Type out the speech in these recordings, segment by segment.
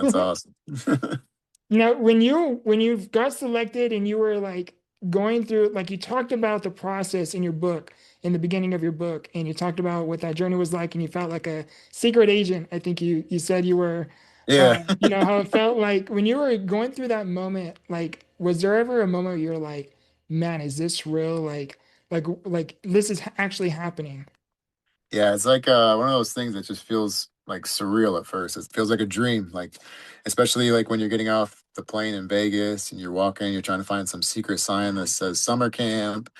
That's awesome. Now, when you got selected and you were like going through, like you talked about the process in your book, in the beginning of your book, and you talked about what that journey was like, and you felt like a secret agent. I think you said you were, Yeah. you know, how it felt like when you were going through that moment. Like, was there ever a moment where you're like, man, is this real? Like this is actually happening. Yeah, it's like one of those things that just feels like surreal at first. It feels like a dream, like especially like when you're getting off the plane in Vegas and you're walking, you're trying to find some secret sign that says summer camp.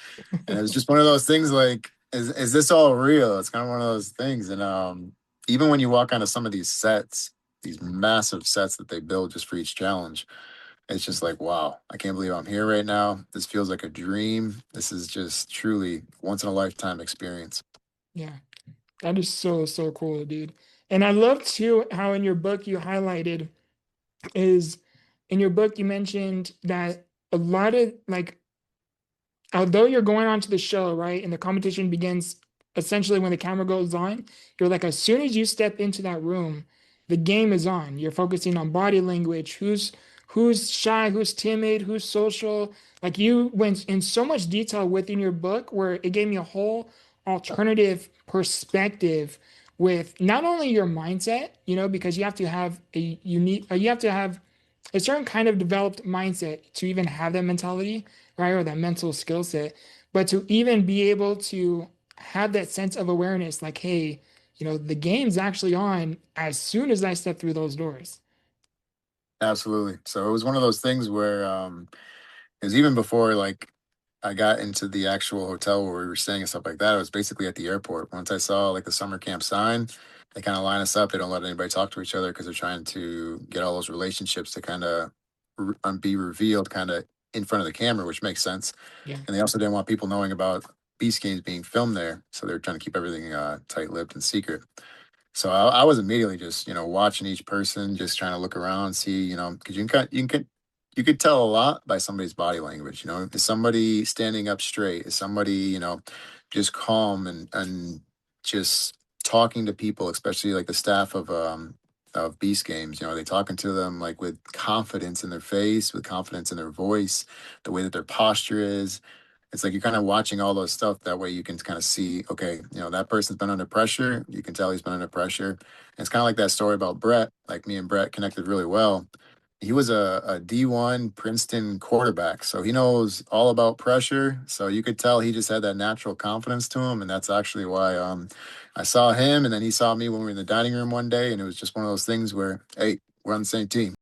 And it was just one of those things like, is this all real? It's kind of one of those things. And even when you walk onto some of these sets, these massive sets that they build just for each challenge, it's just like, wow, I can't believe I'm here right now. This feels like a dream. This is just truly once in a lifetime experience. Yeah. That is so, so cool, dude. And I love too how in your book you highlighted is in your book you mentioned that a lot of like although you're going on to the show, right, and the competition begins essentially when the camera goes on, you're like, as soon as you step into that room, the game is on. You're focusing on body language, who's shy, who's timid, who's social. Like you went in so much detail within your book where it gave me a whole alternative perspective with not only your mindset, you know, because you have to have a unique, you have to have a certain kind of developed mindset to even have that mentality, right? Or that mental skill set, but to even be able to have that sense of awareness, like, hey, you know, the game's actually on as soon as I step through those doors. Absolutely. So it was one of those things where it was even before like I got into the actual hotel where we were staying and stuff like that. It was basically at the airport. Once I saw like the summer camp sign, they kind of line us up. They don't let anybody talk to each other because they're trying to get all those relationships to kind of be revealed kind of in front of the camera, which makes sense. Yeah. And they also didn't want people knowing about Beast Games being filmed there, so they're trying to keep everything tight-lipped and secret. So I was immediately just, watching each person, just trying to look around, see, because you could tell a lot by somebody's body language. Is somebody standing up straight? Is somebody, just calm and just talking to people, especially like the staff of Beast Games. Are they talking to them like with confidence in their face, with confidence in their voice, the way that their posture is? It's like you're kind of watching all those stuff. That way you can kind of see, okay, that person's been under pressure. You can tell he's been under pressure. And it's kind of like that story about Brett. Like me and Brett connected really well. He was a D1 Princeton quarterback. So he knows all about pressure. So you could tell he just had that natural confidence to him. And that's actually why I saw him and then he saw me when we were in the dining room one day. And it was just one of those things where, hey, we're on the same team.